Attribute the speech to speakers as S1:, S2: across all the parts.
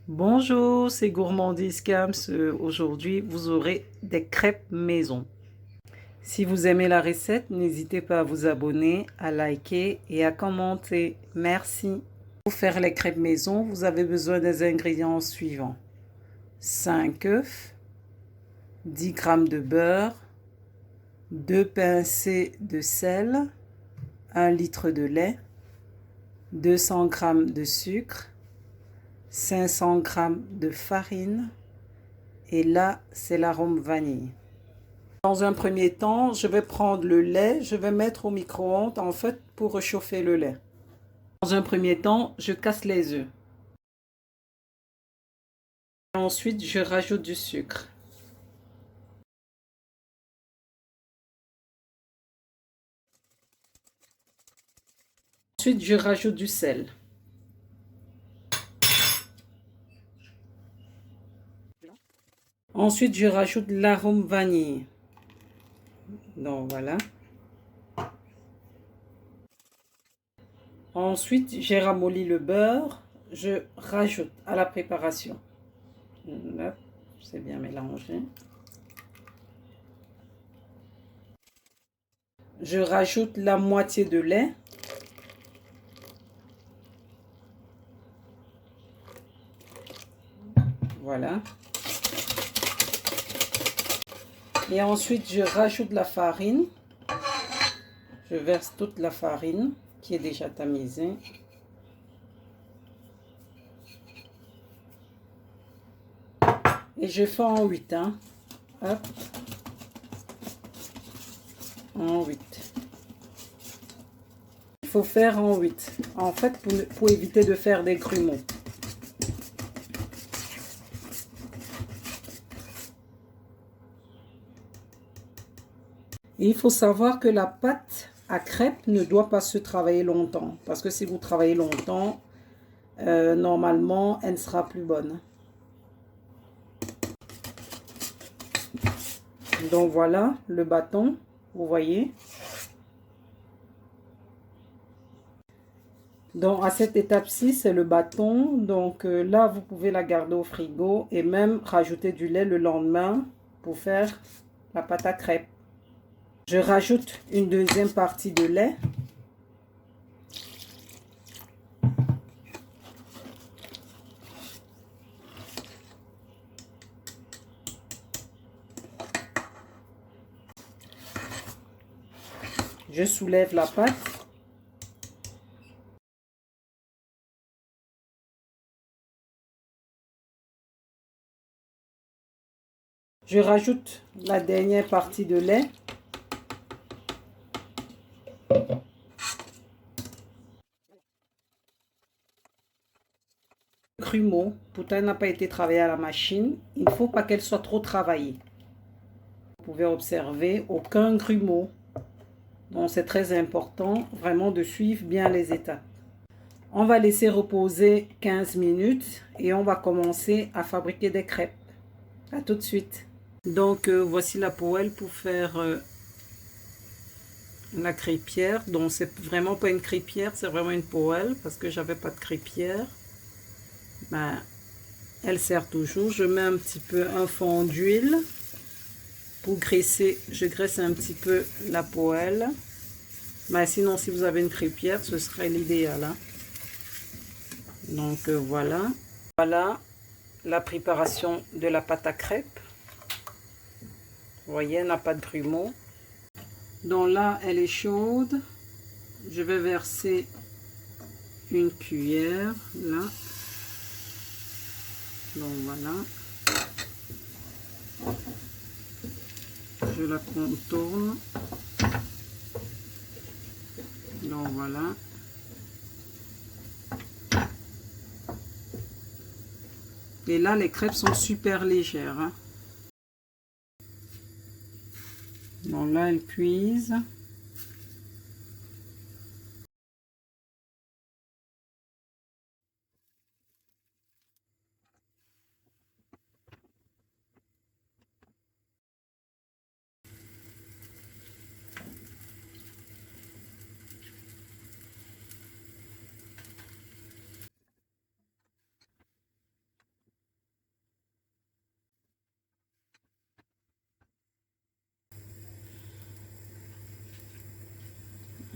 S1: Bonjour, c'est Gourmandise Cams. Aujourd'hui, vous aurez des crêpes maison. Si vous aimez la recette, n'hésitez pas à vous abonner, à liker et à commenter. Merci. Pour faire les crêpes maison, vous avez besoin des ingrédients suivants. 5 œufs, 10 g de beurre, 2 pincées de sel, 1 litre de lait, 200 g de sucre, 500 g de farine. Et là, c'est l'arôme vanille. Dans un premier temps, je vais prendre le lait, je vais mettre au micro-ondes en fait pour réchauffer le lait. Dans un premier temps, je casse les œufs. Ensuite, je rajoute du sucre. Ensuite, je rajoute du sel. Ensuite, je rajoute l'arôme vanille. Donc voilà. Ensuite, j'ai ramolli le beurre. Je rajoute à la préparation. Là, c'est bien mélangé. Je rajoute la moitié de lait. Voilà. Et ensuite, je rajoute la farine. Je verse toute la farine qui est déjà tamisée. Et je fais en 8. Hein. Hop. En 8. Il faut faire en 8. En fait, pour éviter de faire des grumeaux. Et il faut savoir que la pâte à crêpes ne doit pas se travailler longtemps. Parce que si vous travaillez longtemps, normalement, elle ne sera plus bonne. Donc voilà le bâton, vous voyez. Donc à cette étape-ci, c'est le bâton. Donc là, vous pouvez la garder au frigo et même rajouter du lait le lendemain pour faire la pâte à crêpes. Je rajoute une deuxième partie de lait. Je soulève la pâte. Je rajoute la dernière partie de lait. Le grumeau, pourtant elle n'a pas été travaillée à la machine. Il ne faut pas qu'elle soit trop travaillée. Vous pouvez observer aucun grumeau. Donc c'est très important vraiment de suivre bien les étapes. On va laisser reposer 15 minutes et on va commencer à fabriquer des crêpes. À tout de suite. Donc voici la poêle pour faire la crêpière. Donc c'est vraiment pas une crêpière, c'est vraiment une poêle parce que j'avais pas de crêpière. Ben, elle sert toujours. Je mets un petit peu un fond d'huile pour graisser. Je graisse un petit peu la poêle. Mais sinon, si vous avez une crêpière, ce serait l'idéal. Hein. Donc voilà. Voilà la préparation de la pâte à crêpes. Vous voyez, elle n'a pas de grumeaux. Donc là, elle est chaude. Je vais verser une cuillère là. Donc voilà. Je la contourne. Donc voilà. Et là, les crêpes sont super légères. Hein. Bon, là, elles cuisent.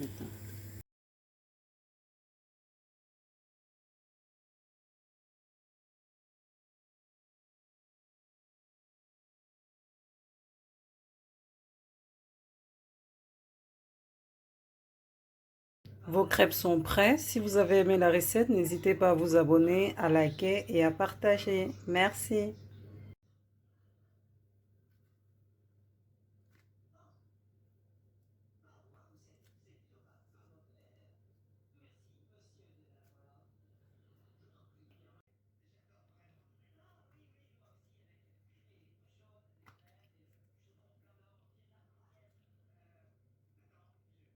S1: Attends. Vos crêpes sont prêtes. Si vous avez aimé la recette, n'hésitez pas à vous abonner, à liker et à partager. Merci.